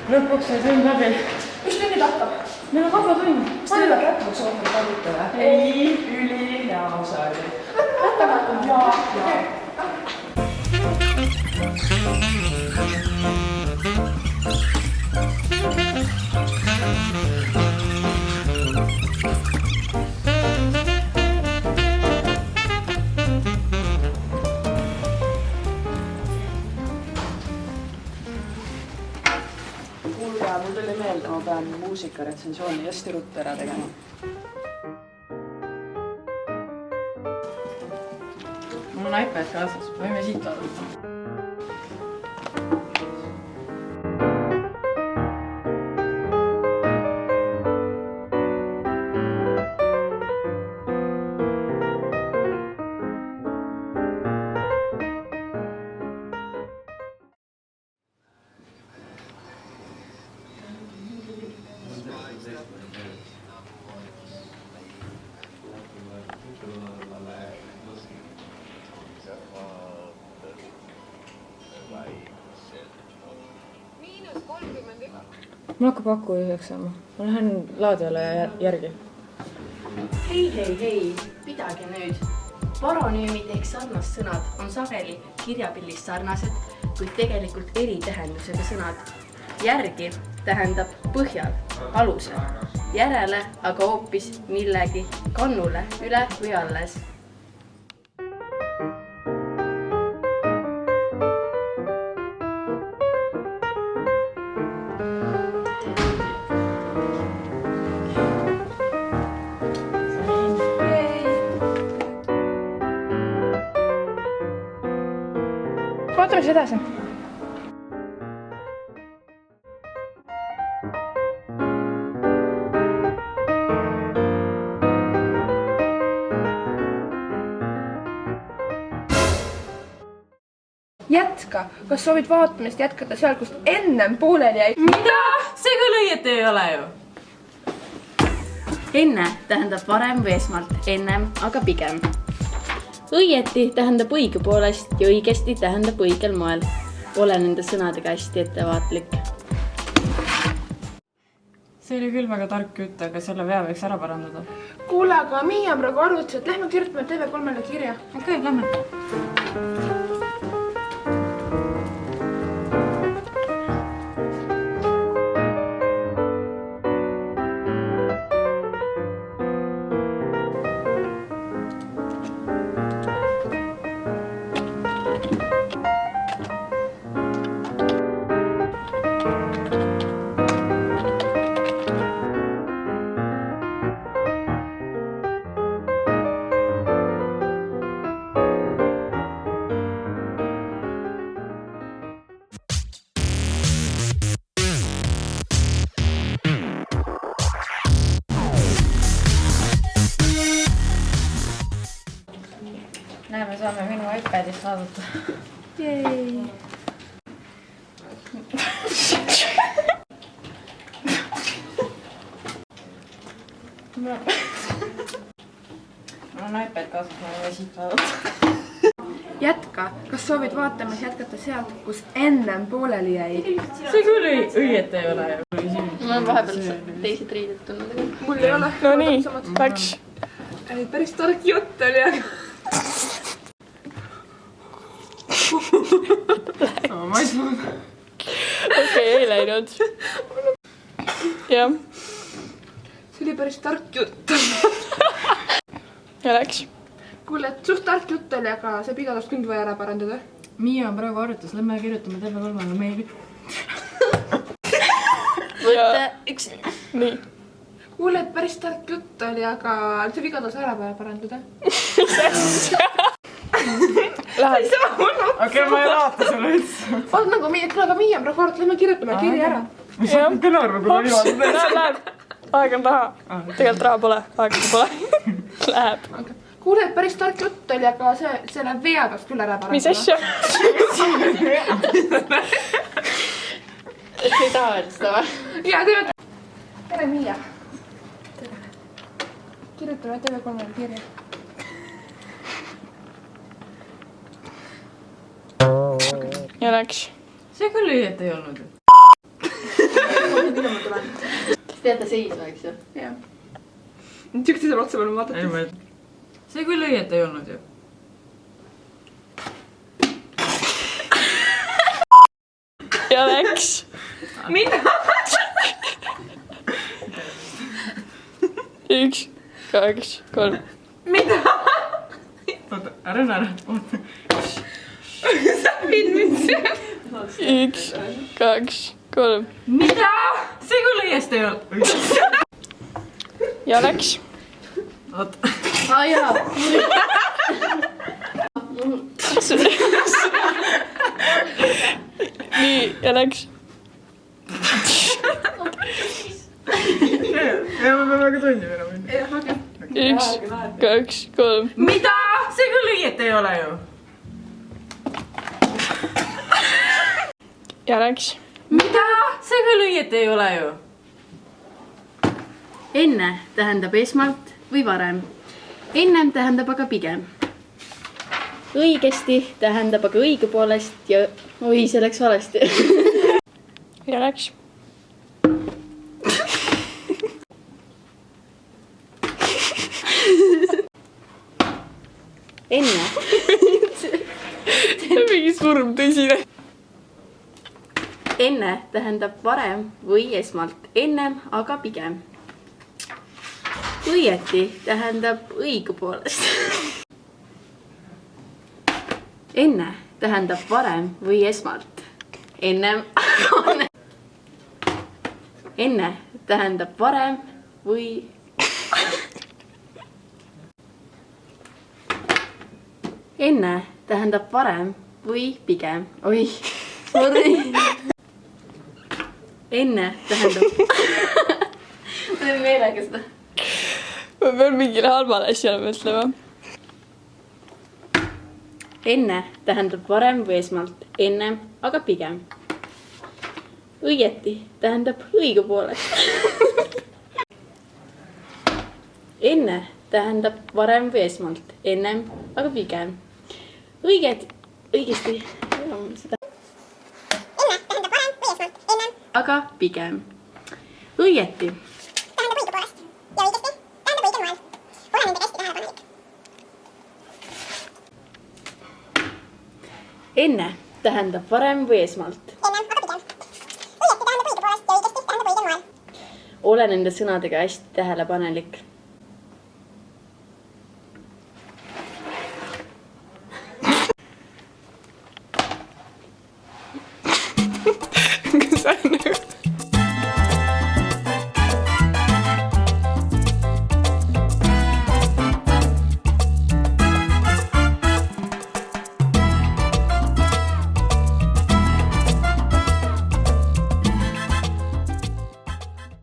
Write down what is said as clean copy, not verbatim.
Lõpuks see tund läbi. Mis tunnid hakkab? Meil on kabatund. Kas teil on lõpuks ootab valita või? Ei, üli hea osa oli. Hakkab. Ja. Kuulge, mul tuli meelde, ma pean muusikaretsensiooni hästi ruttu ära tegema. Mul on iPad kaasas, võime siit vaadata. Mul hakkab aku üheks saama. Ma lähen laadjale järgi. Hei, pidage nüüd. Paronüümid ehk sarnast sõnad on sageli kirjapillis sarnased, kuid tegelikult eri tähendusega sõnad. Järgi tähendab põhjal, alusel, järele aga hoopis millegi, kannule, üle või alles. Vaatame siis edasi. Jätka. Kas soovid vaatamist jätkata seal, kust ennem pooleli jäi? Mida? See küll õieti ei ole ju. Enne tähendab varem või esmalt, ennem aga pigem. Õieti tähendab õigupoolest ja õigesti tähendab õigel moel. Ole nende sõnadega hästi ettevaatlik. See oli küll väga tark jutt, aga selle vea võiks ära parandada. Kuule, aga Miia praegu arvutas, et lähme kirjutame TV3-le kirja. Okei, lähme. Näe, me saame minu iPadist vaadata. Jei. Mul on iPad kaasas, ma võime siit vaadata. Jätka. Kas soovid vaatamas jätkata sealt, kus ennem pooleli jäi? See küll õieti ei ole ju. Mul on vahepeal teised riided tulnud. Mul ei ole. No nii, läks. Päris tark jutt oli, aga... Ma ei suuda. Okei, ei läinud. Jah. See oli päris tark jutt. Ja läks. Kuule, et suht tark jutt oli, aga see pidalust künd vaja ära parandada. Miia on praegu arvutas, lähme kirjutame TV3-le meili. Võtta üks. Nii. Kuule, et päris tark jutt oli, aga see vigadus ära vaja parandada. Läheb. Okei, ma ei vaata sulle üldse. Vaat nagu Miia on praegu arvutas, lähme kirjutame kirja ära. Mis on küll arvu, kui ma viimast Läheb. Aeg on raha. Tegelikult raha pole, aega pole. Läheb. Kuule, et päris tark jutt oli, aga see läheb vea peaks küll ära parandada. Mis asja? Ei taha öelda seda või? Jaa, teeme. Tere, Miia. Tere. Kirjutame TV3-le kirja. Ja läks. See küll õieti ei olnud ju. mida ma tulen. Teate seisma, eks ju? jah. nüüd üksteisele otsa peale vaadata. see küll õieti ei olnud ju. ja läks. mida? 1, 2, 3. mida? oota, ära naera. sa pidid mind seal. 1, 2, 3. mida? see küll õiesti ei olnud. ja läks. oota. aa jaa. nii, ja läks. ja me peame ka tunni ära minna. 1, 2, 3. mida? see küll õieti ei ole ju. ja läks. mida? see küll õieti ei ole ju. enne tähendab esmalt või varem. ennem tähendab aga pigem. õigesti tähendab aga õigupoolest ja oi, see läks valesti. ja läks. enne. mingi surm tõsine. enne tähendab varem või esmalt. ennem aga pigem. õieti tähendab õigupoolest. enne tähendab varem või esmalt. ennem enne tähendab varem või enne tähendab varem või pigem. oi, sorry. enne tähendab ma teen meelega seda. ma pean mingile halvale asjale mõtlema. enne tähendab varem või esmalt. ennem aga pigem. õieti tähendab õigupoolest. enne tähendab varem või esmalt. ennem aga pigem. õigesti. Seda. enne tähendab varem või esmalt, ennem aga pigem. õieti. tähendab õigupoolest ja õigesti tähendab õigel moel. ole nende hästi tähelepanelik. enne tähendab varem või esmalt. ennem aga pigem. õieti tähendab õigupoolest ja õigesti tähendab õigel moel. ole nende sõnadega hästi tähelepanelik.